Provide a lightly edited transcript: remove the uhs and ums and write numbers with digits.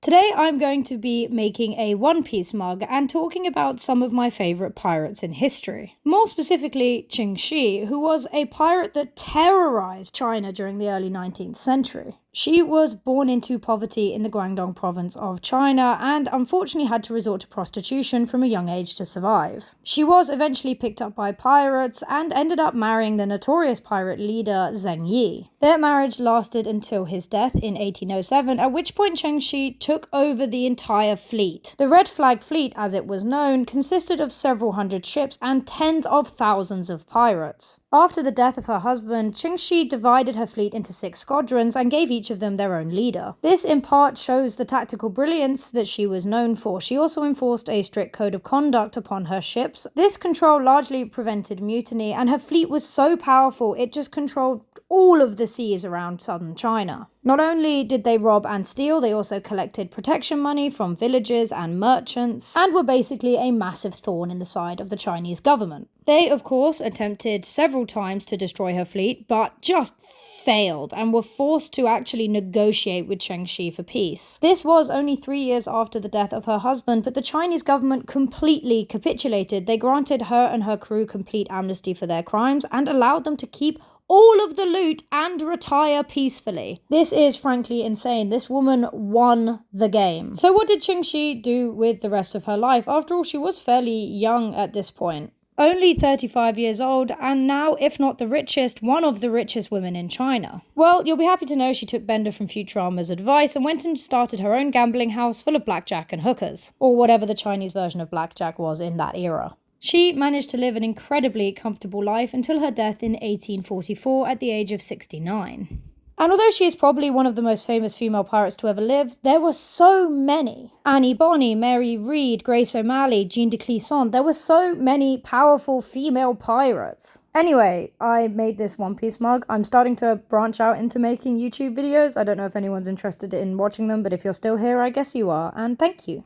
Today I'm going to be making a One Piece mug and talking about some of my favourite pirates in history. More specifically, Qin Shi, who was a pirate that terrorised China during the early 19th century. She was born into poverty in the Guangdong province of China and unfortunately had to resort to prostitution from a young age to survive. She was eventually picked up by pirates and ended up marrying the notorious pirate leader Zheng Yi. Their marriage lasted until his death in 1807, at which point Qin Shi took over the entire fleet. The Red Flag Fleet, as it was known, consisted of several hundred ships and tens of thousands of pirates. After the death of her husband, Qin Shi divided her fleet into 6 squadrons and gave each of them their own leader. This in part shows the tactical brilliance that she was known for. She also enforced a strict code of conduct upon her ships. This control largely prevented mutiny, and her fleet was so powerful it just controlled all of the seas around southern China. Not only did they rob and steal, they also collected protection money from villagers and merchants, and were basically a massive thorn in the side of the Chinese government. They, of course, attempted several times to destroy her fleet, but just failed and were forced to actually negotiate with Qin Shi for peace. This was only 3 years after the death of her husband, but the Chinese government completely capitulated. They granted her and her crew complete amnesty for their crimes and allowed them to keep all of the loot and retire peacefully. This is frankly insane. This woman won the game. So what did Qin Shi do with the rest of her life? After all, she was fairly young at this point. Only 35 years old, and now, if not the richest, one of the richest women in China. Well, you'll be happy to know she took Bender from Futurama's advice and went and started her own gambling house full of blackjack and hookers, or whatever the Chinese version of blackjack was in that era. She managed to live an incredibly comfortable life until her death in 1844 at the age of 69. And although she is probably one of the most famous female pirates to ever live, there were so many. Annie Bonny, Mary Read, Grace O'Malley, Jean de Clisson. There were so many powerful female pirates. Anyway, I made this One Piece mug. I'm starting to branch out into making YouTube videos. I don't know if anyone's interested in watching them, but if you're still here, I guess you are, and thank you.